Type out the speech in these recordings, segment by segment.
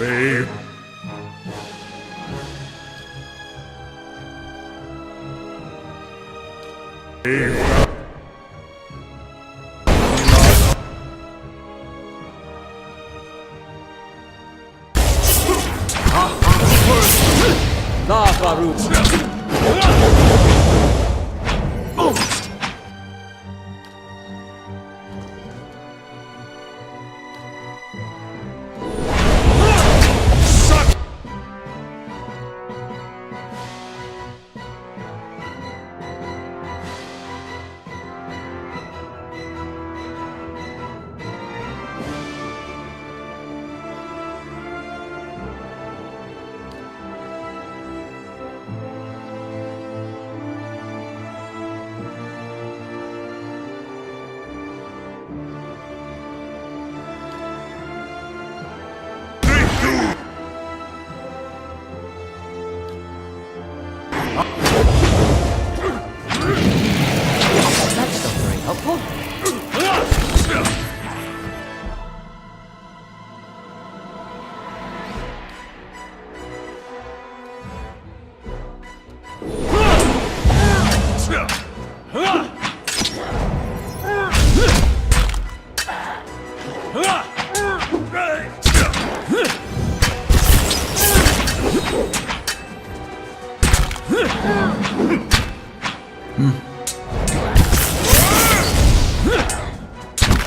Brave. Brave. La Farouk. That's not very helpful.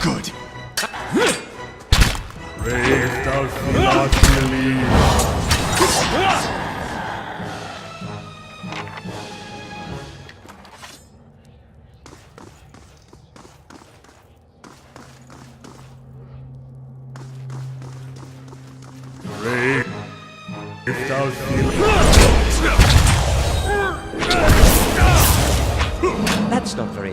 Good. Brave thou not believe. Brave if thou That's not very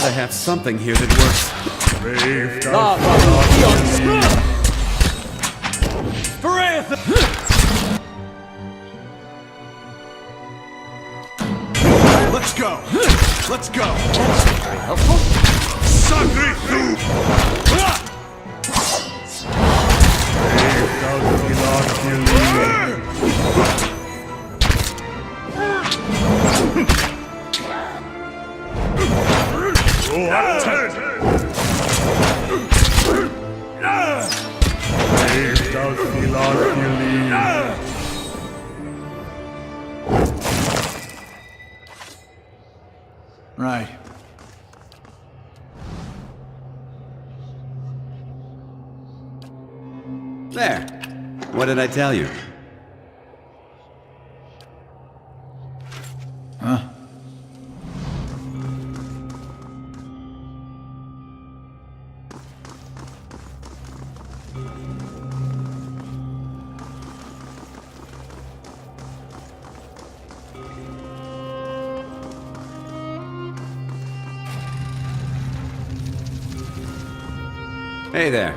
I have something here that works. brave thou La Farouk. Let's go! Let's go! very helpful. Sacre tu! Brave thou not believe. Go attend! Brave thou not believe. Right. There. What did I tell you? Huh? Hey there.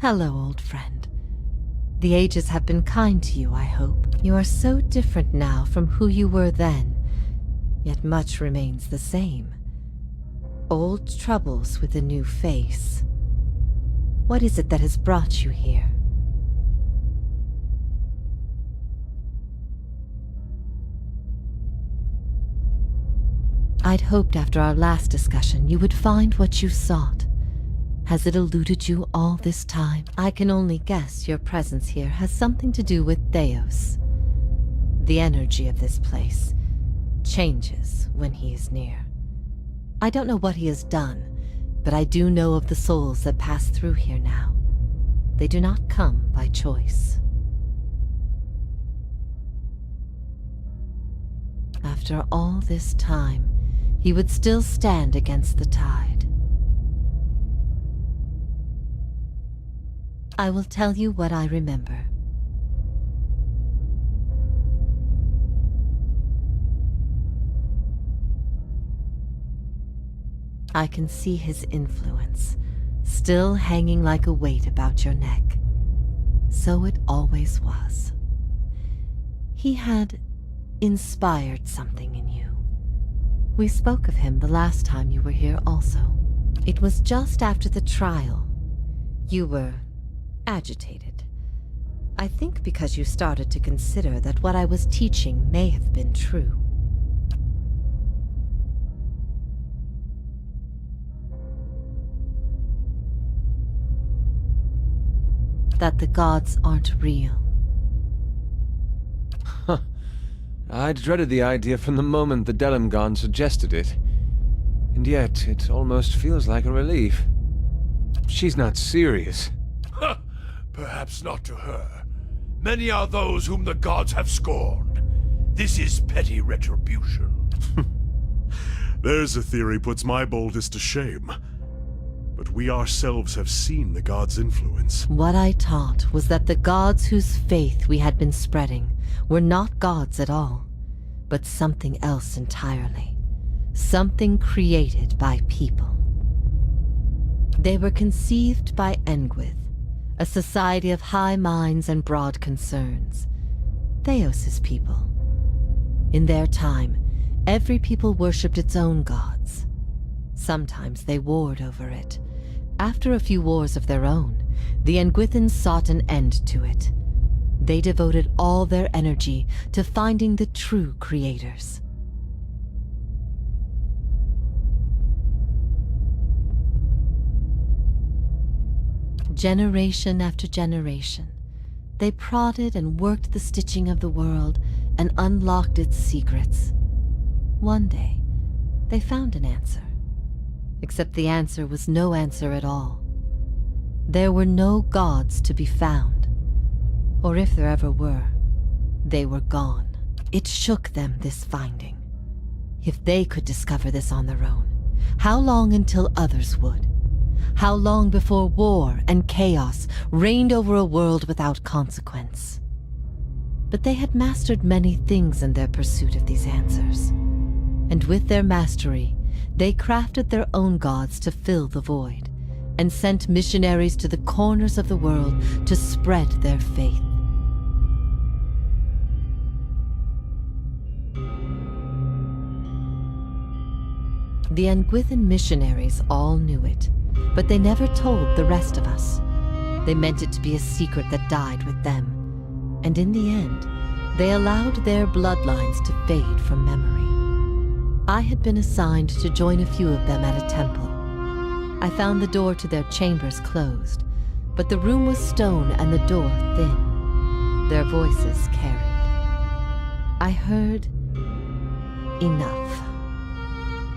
Hello, old friend. The ages have been kind to you, I hope. You are so different now from who you were then, yet much remains the same. Old troubles with a new face. What is it that has brought you here? I'd hoped after our last discussion you would find what you sought. Has it eluded you all this time? I can only guess your presence here has something to do with Theos. The energy of this place changes when he is near. I don't know what he has done, but I do know of the souls that pass through here now. They do not come by choice. After all this time, he would still stand against the tide. I will tell you what I remember. I can see his influence, still hanging like a weight about your neck. So it always was. He had inspired something in you. We spoke of him the last time you were here also. It was just after the trial. You were agitated. I think because you started to consider that what I was teaching may have been true. That the gods aren't real. I'd dreaded the idea from the moment the Delimgon suggested it. And yet, it almost feels like a relief. She's not serious. Perhaps not to her. Many are those whom the gods have scorned. This is petty retribution. There's a theory puts my boldest to shame. But we ourselves have seen the gods' influence. What I taught was that the gods whose faith we had been spreading were not gods at all, but something else entirely. Something created by people. They were conceived by Engwyth, a society of high minds and broad concerns. Theos's people. In their time, every people worshipped its own gods. Sometimes they warred over it. After a few wars of their own, the Engwythans sought an end to it. They devoted all their energy to finding the true creators. Generation after generation, they prodded and worked the stitching of the world and unlocked its secrets. One day, they found an answer. Except the answer was no answer at all. There were no gods to be found. Or if there ever were, they were gone. It shook them, this finding. If they could discover this on their own, how long until others would? How long before war and chaos reigned over a world without consequence? But they had mastered many things in their pursuit of these answers. And with their mastery, they crafted their own gods to fill the void, and sent missionaries to the corners of the world to spread their faith. The Engwythan missionaries all knew it, but they never told the rest of us. They meant it to be a secret that died with them, and in the end, they allowed their bloodlines to fade from memory. I had been assigned to join a few of them at a temple. I found the door to their chambers closed, but the room was stone and the door thin. Their voices carried. I heard enough.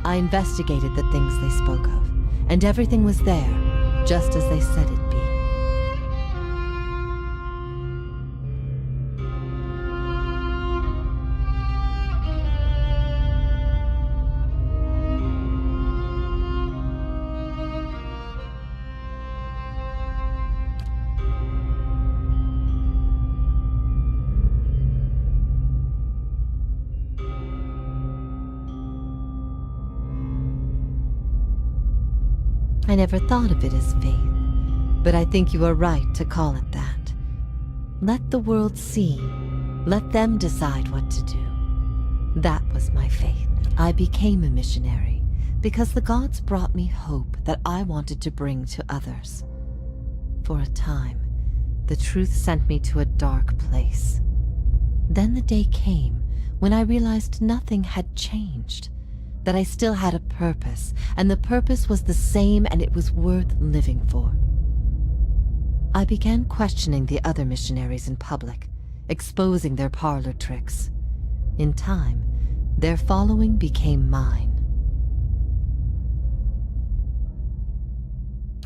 I investigated the things they spoke of, and everything was there, just as they said it'd be. I never thought of it as faith, But I think you are right to call it that. Let the world see. Let them decide what to do. That was my faith. I became a missionary because the gods brought me hope that I wanted to bring to others. For a time, the truth sent me to a dark place. Then the day came when I realized nothing had changed, that I still had a purpose, and the purpose was the same and it was worth living for. I began questioning the other missionaries in public, exposing their parlor tricks. In time, their following became mine.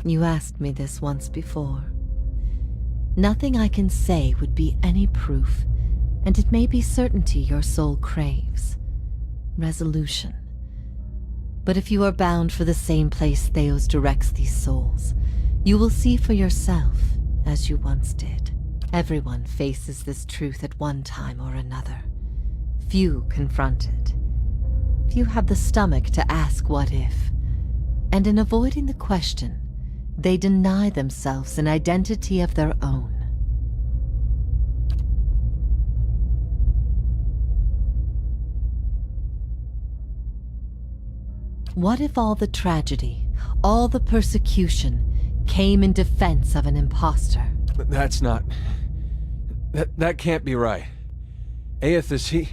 You asked me this once before. Nothing I can say would be any proof, and it may be certainty your soul craves. Resolution. But if you are bound for the same place Theos directs these souls, you will see for yourself, as you once did. Everyone faces this truth at one time or another. Few confront it. Few have the stomach to ask what if. And in avoiding the question, they deny themselves an identity of their own. What if all the tragedy, all the persecution, came in defense of an imposter? That's not... That can't be right. Aethys,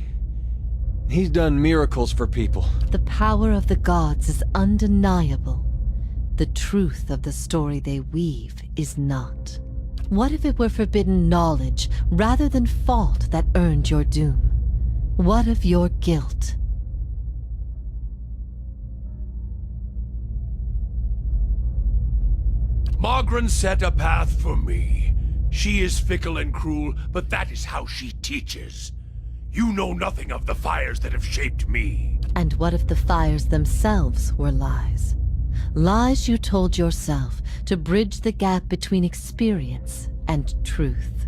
he's done miracles for people. The power of the gods is undeniable. The truth of the story they weave is not. What if it were forbidden knowledge rather than fault that earned your doom? What of your guilt? Margaret set a path for me. She is fickle and cruel, but that is how she teaches. You know nothing of the fires that have shaped me. And what if the fires themselves were lies? Lies you told yourself to bridge the gap between experience and truth.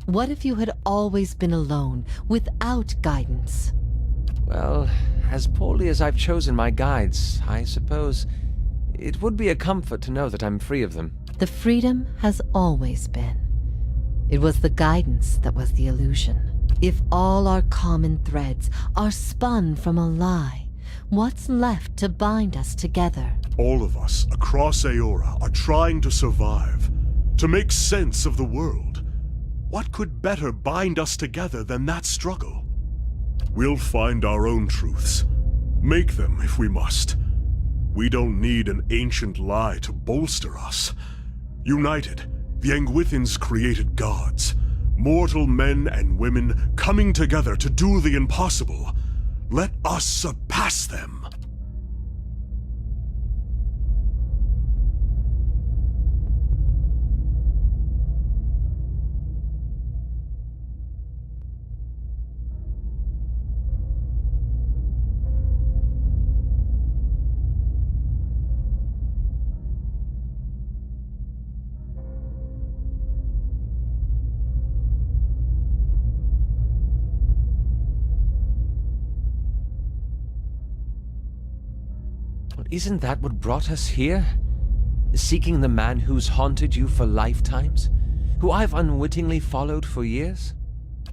What if you had always been alone, without guidance? Well, as poorly as I've chosen my guides, I suppose it would be a comfort to know that I'm free of them. The freedom has always been. It was the guidance that was the illusion. If all our common threads are spun from a lie, what's left to bind us together? All of us across Aora are trying to survive, to make sense of the world. What could better bind us together than that struggle? We'll find our own truths. Make them if we must. We don't need an ancient lie to bolster us. United, the Angwithans created gods. Mortal men and women coming together to do the impossible. Let us surpass them. Isn't that what brought us here? Seeking the man who's haunted you for lifetimes? Who I've unwittingly followed for years?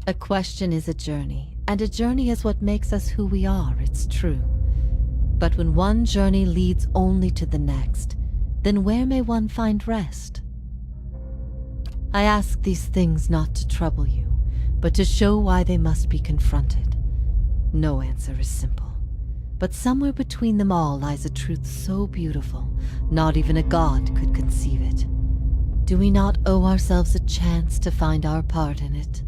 A question is a journey, and a journey is what makes us who we are, it's true. But when one journey leads only to the next, then where may one find rest? I ask these things not to trouble you, but to show why they must be confronted. No answer is simple. But somewhere between them all lies a truth so beautiful, not even a god could conceive it. Do we not owe ourselves a chance to find our part in it?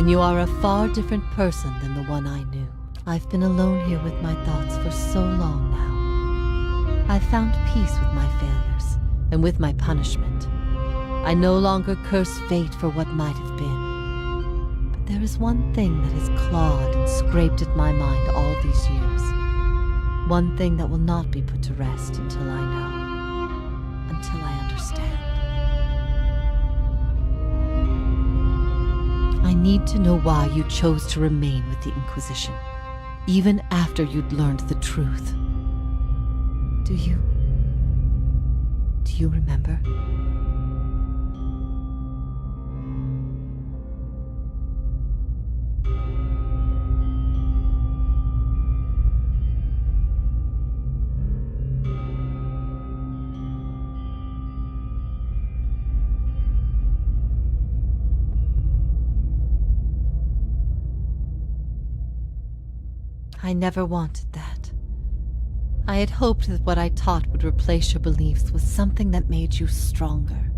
then you are a far different person than the one I knew. I've been alone here with my thoughts for so long now. I've found peace with my failures and with my punishment. I no longer curse fate for what might have been. But there is one thing that has clawed and scraped at my mind all these years. One thing that will not be put to rest until I know, until I understand. I need to know why you chose to remain with the Inquisition, even after you'd learned the truth. Do you remember? I never wanted that. I had hoped that what I taught would replace your beliefs with something that made you stronger.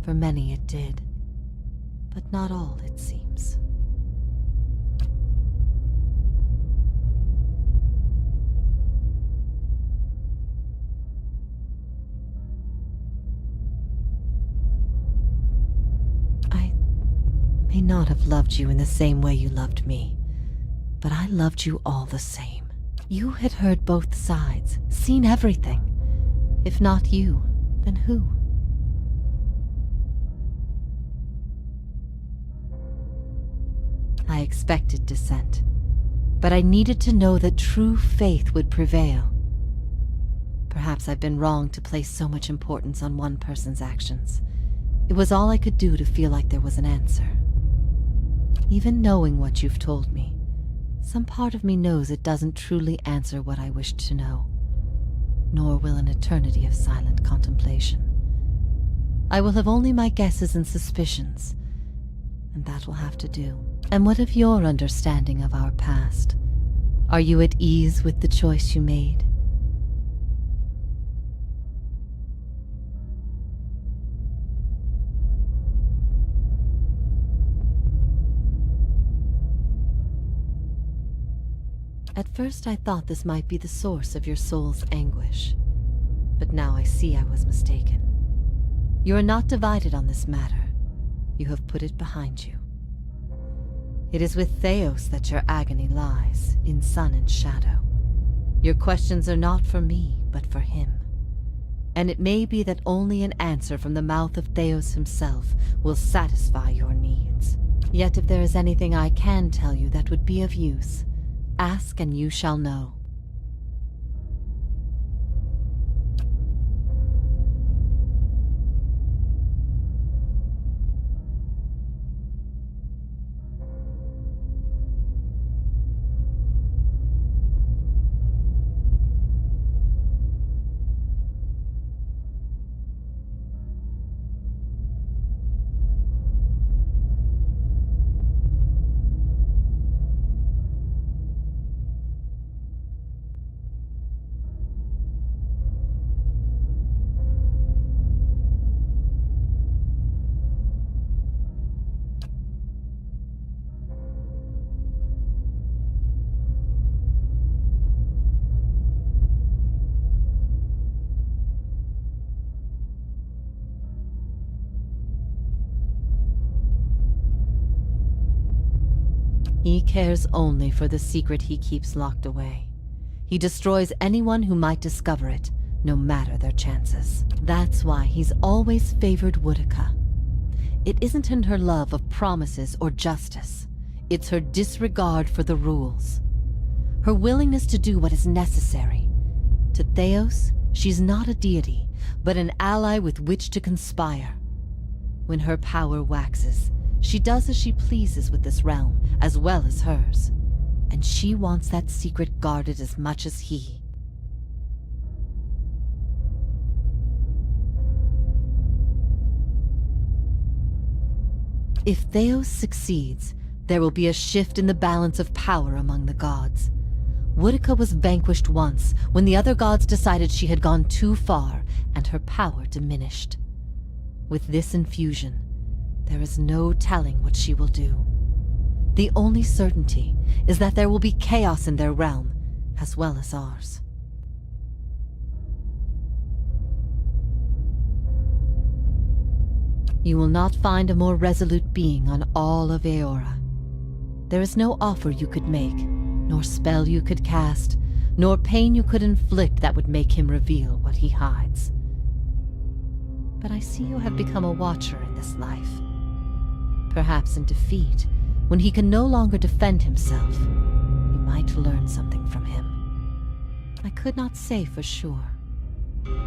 For many it did, but not all, it seems. I may not have loved you in the same way you loved me. But I loved you all the same. You had heard both sides, seen everything. If not you, then who? I expected dissent, but I needed to know that true faith would prevail. Perhaps I've been wrong to place so much importance on one person's actions. It was all I could do to feel like there was an answer. Even knowing what you've told me, some part of me knows it doesn't truly answer what I wished to know, nor will an eternity of silent contemplation. I will have only my guesses and suspicions, and that will have to do. And what of your understanding of our past? Are you at ease with the choice you made? At first I thought this might be the source of your soul's anguish, but now I see I was mistaken. You are not divided on this matter. You have put it behind you. It is with Theos that your agony lies, in sun and shadow. Your questions are not for me, but for him. And it may be that only an answer from the mouth of Theos himself will satisfy your needs. Yet if there is anything I can tell you that would be of use, ask and you shall know. He cares only for the secret he keeps locked away. He destroys anyone who might discover it, no matter their chances. That's why he's always favored Woodica. It isn't in her love of promises or justice. It's her disregard for the rules. Her willingness to do what is necessary. To Theos, she's not a deity, but an ally with which to conspire. When her power waxes, she does as she pleases with this realm, as well as hers. And she wants that secret guarded as much as he. If Theos succeeds, there will be a shift in the balance of power among the gods. Woodica was vanquished once, when the other gods decided she had gone too far, and her power diminished. With this infusion, there is no telling what she will do. The only certainty is that there will be chaos in their realm, as well as ours. You will not find a more resolute being on all of Eora. There is no offer you could make, nor spell you could cast, nor pain you could inflict that would make him reveal what he hides. But I see you have become a watcher in this life. Perhaps in defeat, when he can no longer defend himself, you might learn something from him. I could not say for sure,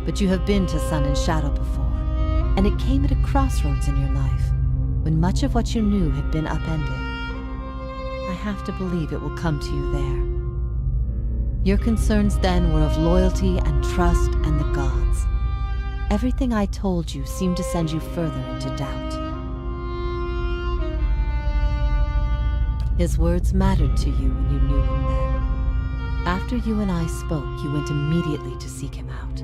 but you have been to Sun and Shadow before, and it came at a crossroads in your life, when much of what you knew had been upended. I have to believe it will come to you there. Your concerns then were of loyalty and trust and the gods. Everything I told you seemed to send you further into doubt. His words mattered to you when you knew him then. After you and I spoke, you went immediately to seek him out.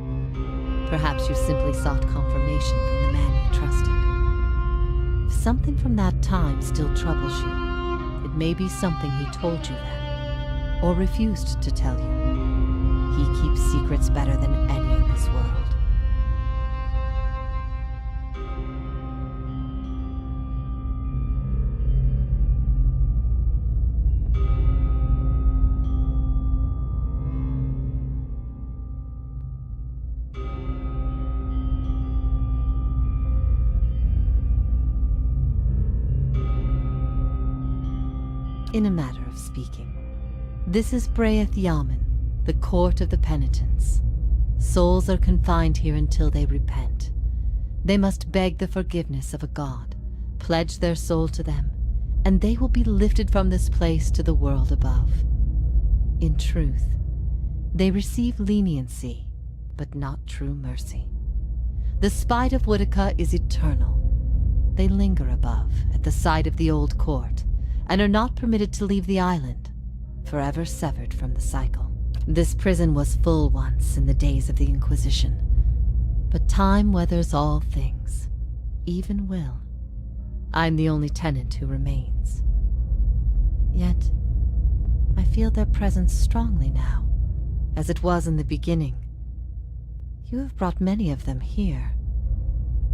Perhaps you simply sought confirmation from the man you trusted. If something from that time still troubles you, it may be something he told you then, or refused to tell you. He keeps secrets better than any in this world. In a matter of speaking, this is Braeth Yamen, the court of the penitents. Souls are confined here until they repent. They must beg the forgiveness of a god, pledge their soul to them, and they will be lifted from this place to the world above. In truth, they receive leniency, but not true mercy. The spite of Woodica is eternal. They linger above, at the site of the old court, and are not permitted to leave the island, forever severed from the cycle. This prison was full once in the days of the Inquisition, but time weathers all things, even will. I'm the only tenant who remains. Yet, I feel their presence strongly now, as it was in the beginning. You have brought many of them here.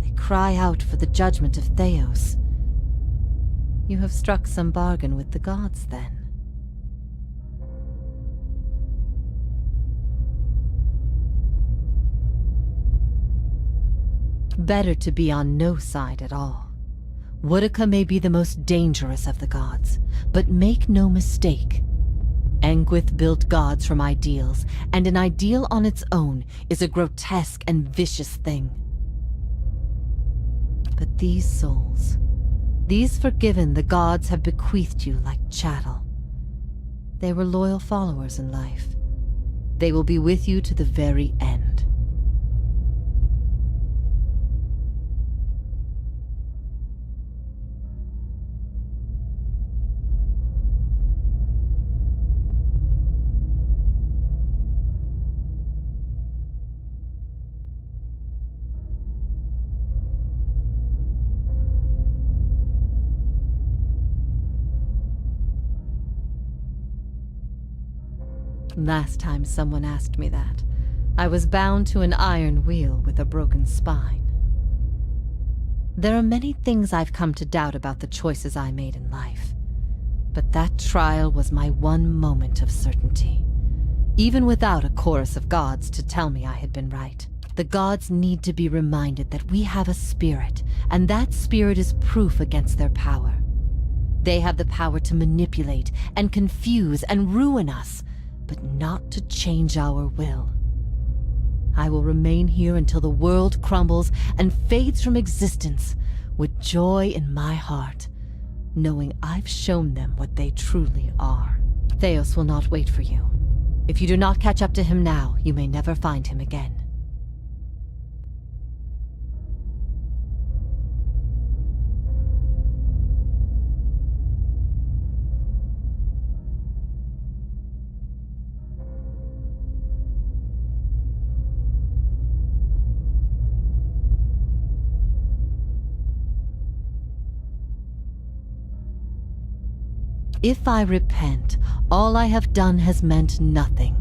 They cry out for the judgment of Theos. You have struck some bargain with the gods, then. Better to be on no side at all. Woodica may be the most dangerous of the gods, but make no mistake. Engwith built gods from ideals, and an ideal on its own is a grotesque and vicious thing. But these souls, these forgiven the gods have bequeathed you like chattel. They were loyal followers in life. They will be with you to the very end. Last time someone asked me that, I was bound to an iron wheel with a broken spine. There are many things I've come to doubt about the choices I made in life, but that trial was my one moment of certainty. Even without a chorus of gods to tell me I had been right, the gods need to be reminded that we have a spirit, and that spirit is proof against their power. They have the power to manipulate and confuse and ruin us, but not to change our will. I will remain here until the world crumbles and fades from existence, with joy in my heart, knowing I've shown them what they truly are. Theos will not wait for you. If you do not catch up to him now, you may never find him again. If I repent, all I have done has meant nothing.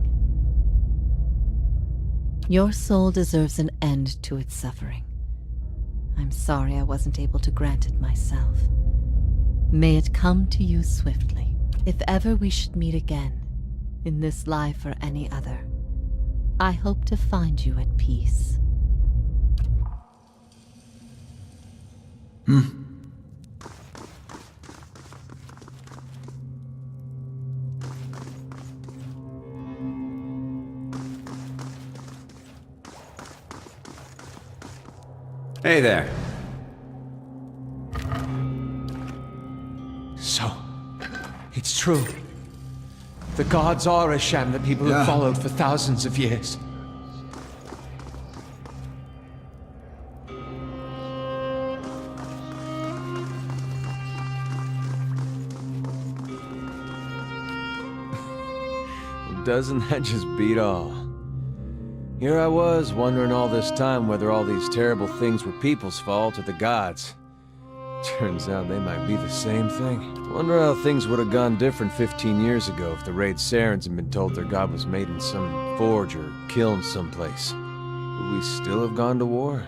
Your soul deserves an end to its suffering. I'm sorry I wasn't able to grant it myself. May it come to you swiftly. If ever we should meet again, in this life or any other, I hope to find you at peace. Hey there. So, it's true. The gods are a sham that people have followed for thousands of years. Doesn't that just beat all? Here I was, wondering all this time whether all these terrible things were people's fault or the gods. Turns out they might be the same thing. Wonder how things would have gone different 15 years ago if the Raid Sarens had been told their god was made in some forge or kiln someplace. Would we still have gone to war?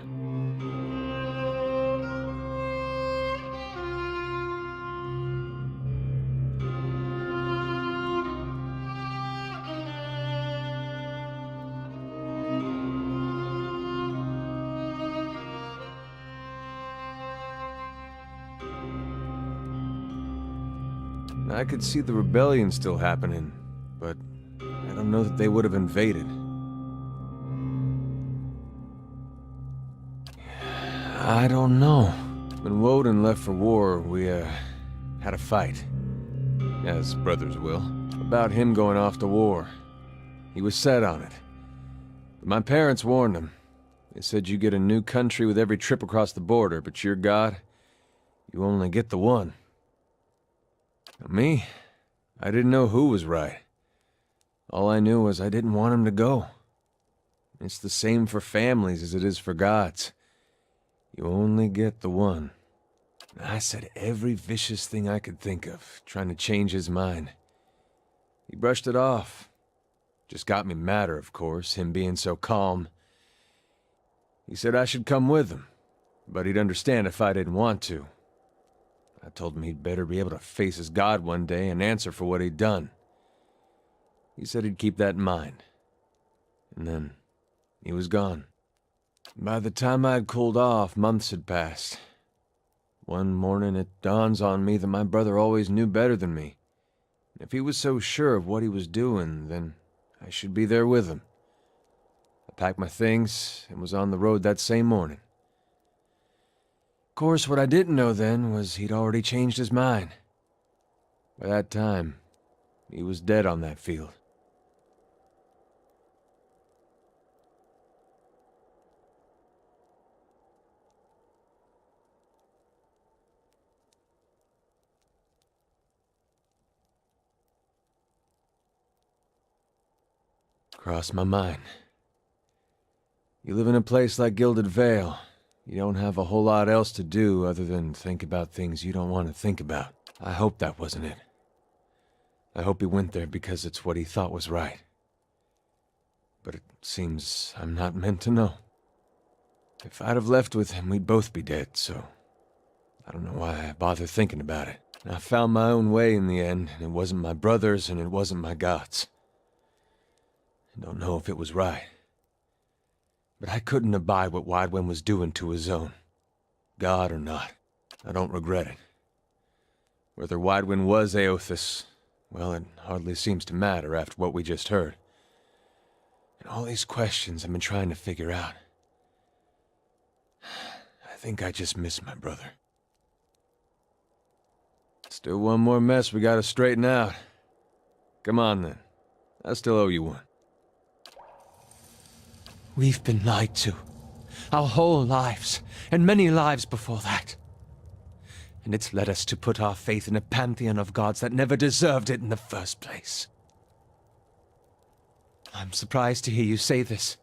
I could see the rebellion still happening, but I don't know that they would have invaded. I don't know. When Woden left for war, we, had a fight. As brothers will. About him going off to war. He was set on it. But my parents warned him. They said you get a new country with every trip across the border, but your god, you only get the one. Me? I didn't know who was right. All I knew was I didn't want him to go. It's the same for families as it is for gods. You only get the one. I said every vicious thing I could think of, trying to change his mind. He brushed it off. Just got me madder, of course, him being so calm. He said I should come with him, but he'd understand if I didn't want to. I told him he'd better be able to face his god one day and answer for what he'd done. He said he'd keep that in mind. And then, he was gone. By the time I'd cooled off, months had passed. One morning it dawns on me that my brother always knew better than me. If he was so sure of what he was doing, then I should be there with him. I packed my things and was on the road that same morning. Of course, what I didn't know then was he'd already changed his mind. By that time, he was dead on that field. Crossed my mind. You live in a place like Gilded Vale. You don't have a whole lot else to do other than think about things you don't want to think about. I hope that wasn't it. I hope he went there because it's what he thought was right. But it seems I'm not meant to know. If I'd have left with him, we'd both be dead, so I don't know why I bother thinking about it. I found my own way in the end, and it wasn't my brother's and it wasn't my god's. I don't know if it was right. But I couldn't abide what Wydwin was doing to his own. God or not, I don't regret it. Whether Wydwin was Eothas, well, it hardly seems to matter after what we just heard. And all these questions I've been trying to figure out. I think I just miss my brother. Still one more mess we gotta straighten out. Come on then. I still owe you one. We've been lied to. Our whole lives, and many lives before that. And it's led us to put our faith in a pantheon of gods that never deserved it in the first place. I'm surprised to hear you say this.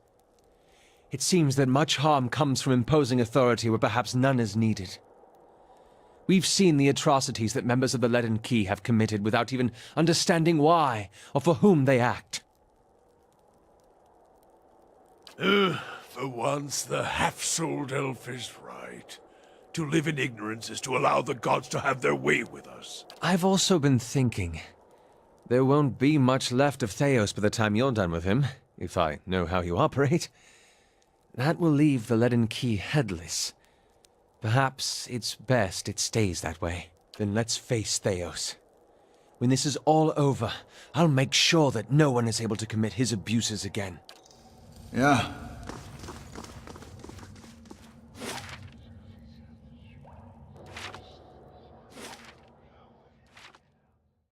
It seems that much harm comes from imposing authority where perhaps none is needed. We've seen the atrocities that members of the Leaden Key have committed without even understanding why or for whom they act. For once, the half-souled elf is right. To live in ignorance is to allow the gods to have their way with us. I've also been thinking. There won't be much left of Theos by the time you're done with him, if I know how you operate. That will leave the Leaden Key headless. Perhaps it's best it stays that way. Then let's face Theos. When this is all over, I'll make sure that no one is able to commit his abuses again. Yeah,